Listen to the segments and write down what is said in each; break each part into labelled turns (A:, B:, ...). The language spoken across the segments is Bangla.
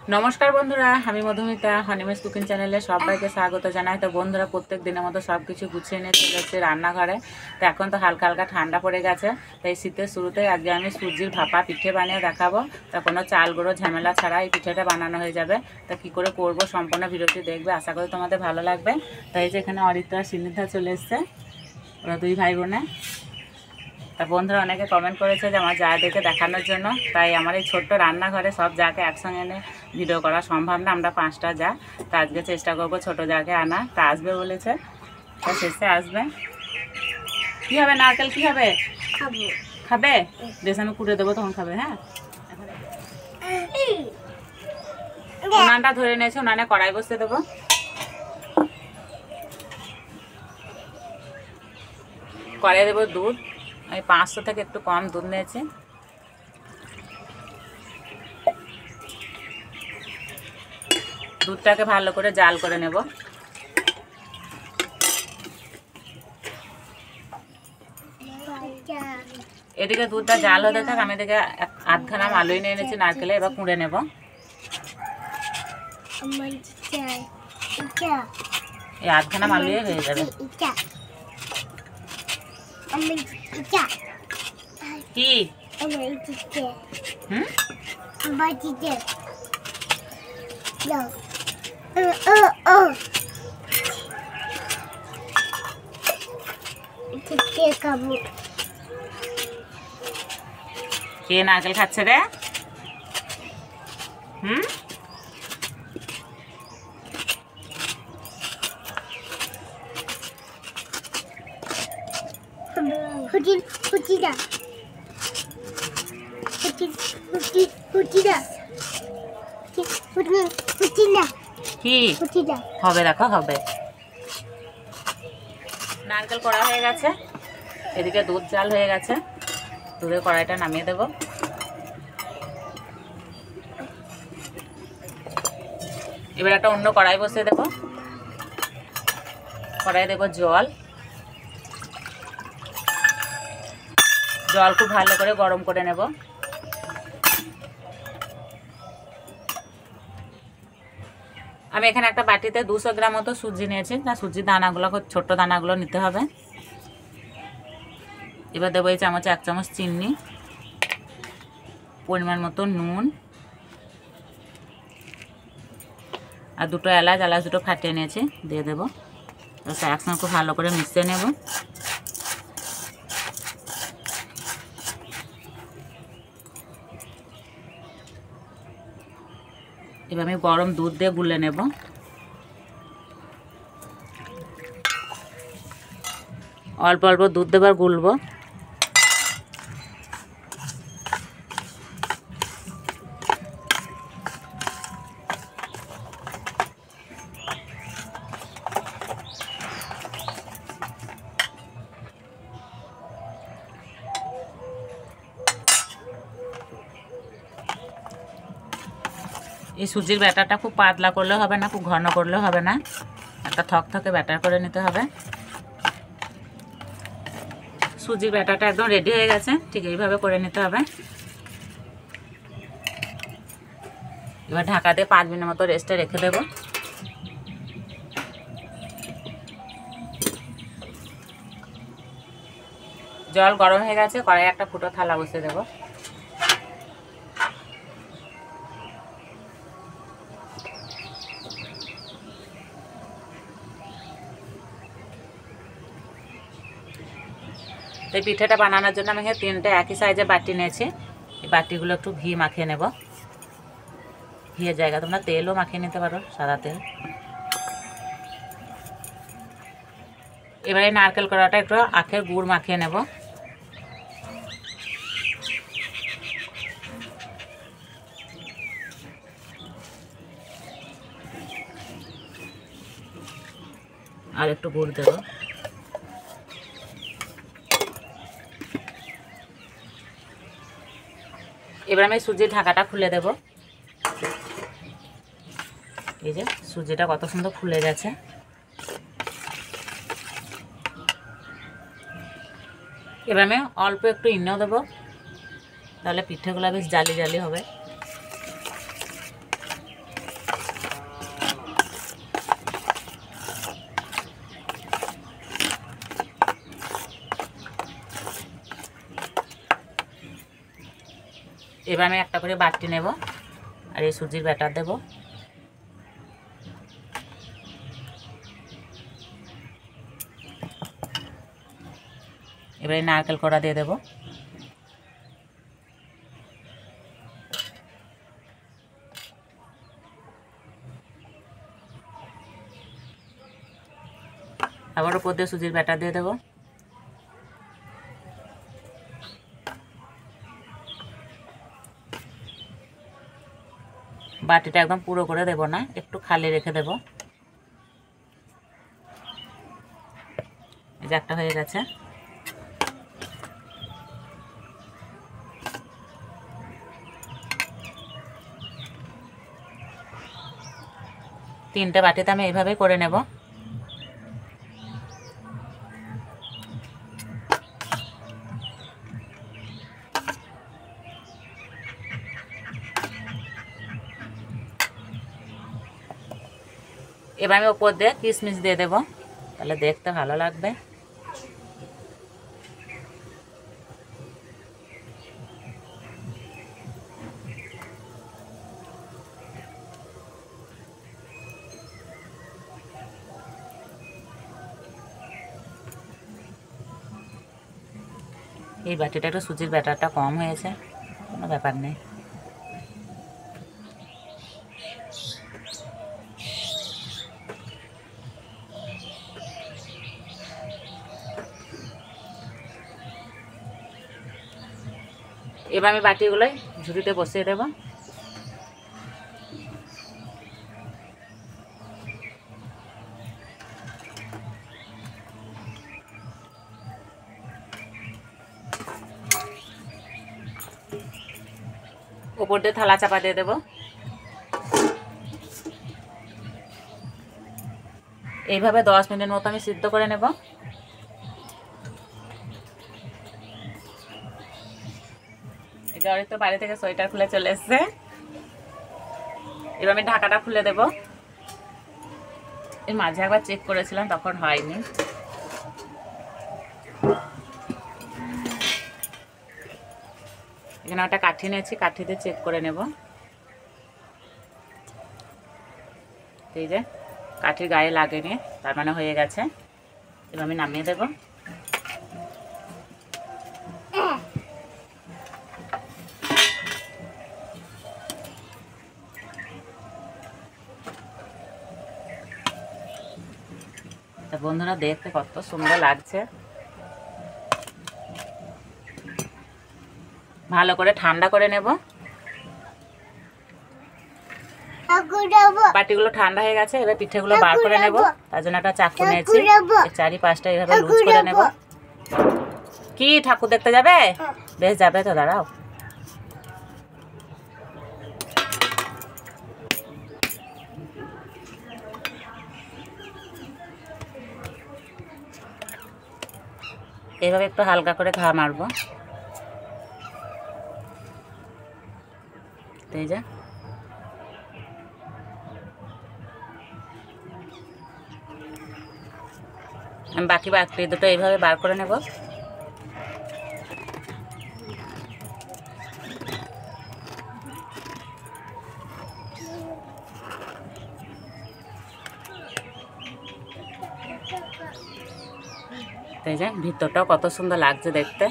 A: नमस्कार बंधुरा हमें मधुमिता हनीमेस कुकिंग चैनले सबाइके स्वागत जानाई। तो बंधुरा प्रत्येक दिन मतो सबकिछु गुछिए निये चले एसेछि रान्नाघरे। तो एखन तो हल्का हल्का ठंडा पड़े गेছে, ताई शीतेर शुरूते आजके आमि सुजिर भापा पिठे बानिये देखाबो। तो कोनो चाल गुঁড়ো झमेला छाड़ा এই পিঠেটা বানানো হয়ে যাবে। তো কি করে করব সম্পূর্ণ ভিডিওটি দেখবে, আশা করি তোমাদের ভালো লাগবে। তো এই যে এখানে অরিত্রা সিনিধা চলে এসেছে, ওরা দুই ভাই বোনে। তা বন্ধুরা অনেকে কমেন্ট করেছে যে আমার যা দেখে দেখানোর জন্য, তাই আমার এই ছোট্ট রান্নাঘরে সব যাকে একসঙ্গে এনে ভিডিও করা সম্ভব না, আমরা 5টা যা। তা আজকে চেষ্টা করবো ছোট যাকে আনা। তা আসবে বলেছে, তা শেষে আসবে। কী হবে নারকেল, কী হবে খাবে? বেশ আমি কুড়ে দেবো, তখন খাবে। হ্যাঁ, উনানটা ধরে নিয়েছে, উনানে কড়াই বসতে দেবো। কড়াই দেবো দুধ, আমি 500 থেকে একটু কম দুধ নিয়েছি। দুধটাকে ভালো করে জাল করে নেব। এদিকে দুধটা জাল হতে থাক, আমি এদিকে আধখানা আলুই নিয়ে এনেছি নারকেলে, এবার কুঁড়ে নেব। এই আধখানা আলুই হয়ে যাবে। কি কে নারকেল খাচ্ছে রে? কি হবে দেখো, হবে। নারকেল কড়া হয়ে গেছে, এদিকে দুধ জাল হয়ে গেছে। দুধের কড়াইটা নামিয়ে দেব। এবার একটা অন্য কড়াই বসিয়ে দেব। কড়াই দেব জল। জল খুব ভালো করে গরম করে নেব। আমি এখানে একটা বাটিতে 200 গ্রাম মতো সুজি নিয়েছি। না, সুজির দানাগুলো, ছোট্ট দানাগুলো নিতে হবে। এবার দেবো এই চামচে 1 চামচ চিনি, পরিমাণ মতো নুন, আর 2টো এলাচ, দুটো ফাটিয়ে নিয়েছি, দিয়ে দেবো। একসঙ্গে খুব ভালো করে মিশিয়ে নেব। এবার আমি গরম দুধ দিয়ে গুলে নেব। অল্প অল্প দুধ দেবার গুলবো। এই সুজির ব্যাটারটা খুব পাতলা করলে হবে না, খুব ঘন করলে হবে না, একটা থকথকে ব্যাটার করে নিতে হবে। সুজির ব্যাটারটা একদম রেডি হয়ে গেছে, ঠিক এইভাবে করে নিতে হবে। এবার ঢাকা দিয়ে 5 মিনিট মতো রেস্টে রেখে দেব। জল গরম হয়ে গেছে, কড়াইয়ে একটা ফুটো থালা বসিয়ে দেবো। এই পিঠেটা বানানোর জন্য আমি এখানে 3টে একই সাইজের বাটি নিয়েছি। এই বাটিগুলো একটু ঘি মাখিয়ে নেব। ঘিয়ের জায়গা তোমরা তেলও মাখিয়ে নিতে পারো, সাদা তেল। এবারে নারকেল কড়াটা একটু আখের গুড় মাখিয়ে নেব। আর একটু গুড় দেবো। এবার আমি সুজির ঢাকাটা খুলে দেব। এই যে সুজিটা কত সুন্দর ফুলে গেছে। এবার আমি অল্প একটু ইনো দেবো, তাহলে পিঠেগুলো বেশ জালি জালি হবে। এবার আমি একটা করে বাটি নেব আর এই সুজির ব্যাটার দেব। এবারে নারকেল কোড়া দিয়ে দেব। আবার উপর দিয়ে সুজির ব্যাটার দিয়ে দেব। বাটিটা একদম পুরো করে দেব না, একটু খালি রেখে দেব। এই যে একটা হয়ে গেছে। তিনটে বাটিতে আমি এইভাবেই করে নেব। এবার আমি ওপর দিয়ে কিশমিশ দিয়ে দেব, তাহলে দেখতে ভালো লাগবে। এই বাটিটা একটু সুজির ব্যাটারটা কম হয়েছে, কোনো ব্যাপার নেই। এবার আমি বাটিগুলোই ঝুড়িতে বসিয়ে দেব। ওপর দিয়ে থালা চাপা দিয়ে দেব। এইভাবে 10 মিনিট মতো আমি সিদ্ধ করে নেব। তো বাড়ি থেকে সোয়েটার খুলে চলে এসছে। এবার আমি ঢাকাটা খুলে দেব। এর মাঝে একবার চেক করেছিলাম, তখন হয়নি। এখানে একটা কাঠি নিয়েছি, কাঠিতে চেক করে নেব। এই যে কাঠির গায়ে লাগেনি, তার মানে হয়ে গেছে। এবার আমি নামিয়ে দেব। বন্ধুরা দেখতে কত সুন্দর লাগছে। ভালো করে ঠান্ডা করে নেব। বাটিগুলো ঠান্ডা হয়ে গেছে, এবার পিঠেগুলো বার করে নেব। তার জন্য একটা চাকু নিয়েছি, চারিপাশটা এইভাবে লুজ করে নেব। কি ঠাকুর দেখতে যাবে? বেশ যাবে তো, দাঁড়াও। এইভাবে একটু হালকা করে ঘা মারবো। এই যে আমি বাকি দুটো এইভাবে বার করে নেব। এই যে ভিতরটাও কত সুন্দর লাগছে দেখতে।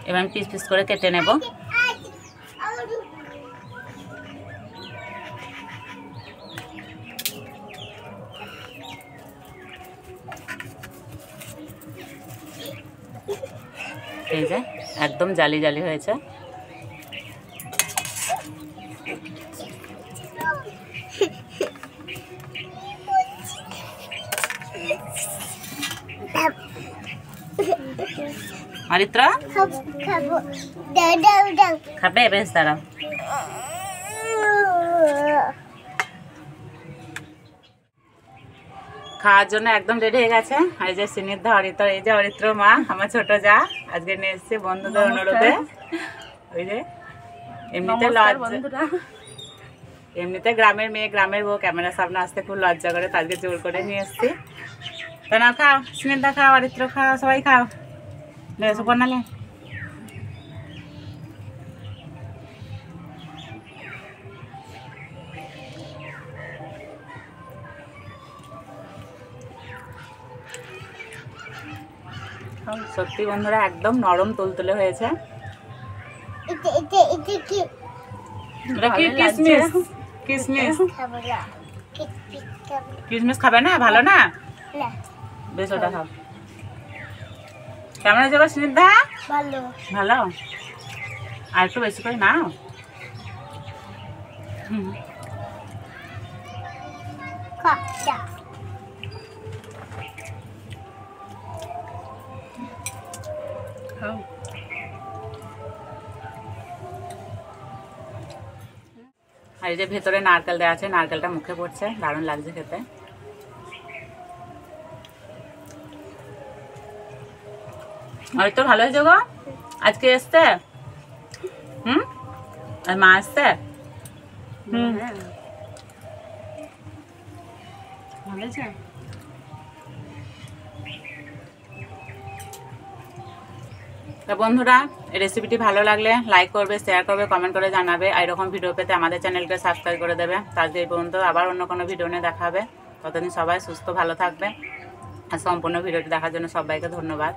A: এবার আমি পিস পিস করে কেটে নেব। এই যে একদম জালি জালি হয়েছে। অরিত্র খাবে? বেশ দাঁড়াও। খাওয়ার জন্য একদম রেডি হয়ে গেছে। আর এই যে সিনিদ্ধা অরিত্র, এই যে অরিত্র মা, আমার ছোট যা, আজকে নিয়ে এসেছি বন্ধুদের অনুরোধে। ওই যে এমনিতে গ্রামের মেয়ে, গ্রামের বউ, ক্যামেরার সামনে আসতে খুব লজ্জা করে, তাদেরকে জোর করে নিয়ে এসেছি। তা না খাও, স্নিগ্ধা খাও, আরিত্র খাও, সবাই খাও। সুপর্ণালে সত্যি বন্ধুরা একদম নরম তুলতুলে হয়েছে। কিসমিস খাবে না? ভালো না? বেশ ওটা খাও। কেমন হয়েছে স্নিগ্ধা? ভালো। ভালো, আর একটু বেশি করে নাও। আর এই যে ভেতরে নারকেল দেওয়া আছে, নারকেলটা মুখে পড়ছে, দারুণ লাগছে খেতে। আর তো ভালো হয়েছে গো। আজকে এসছে আর মা আসছে। ভালো হয়েছে। তা বন্ধুরা, এই রেসিপিটি ভালো লাগলে লাইক করবে, শেয়ার করবে, কমেন্ট করে জানাবে। আর এরকম ভিডিও পেতে আমাদের চ্যানেলকে সাবস্ক্রাইব করে দেবে। আজকে এই পর্যন্ত, আবার অন্য কোনো ভিডিও নিয়ে দেখা হবে। ততদিন সবাই সুস্থ ভালো থাকবে। আর সম্পূর্ণ ভিডিওটি দেখার জন্য সবাইকে ধন্যবাদ।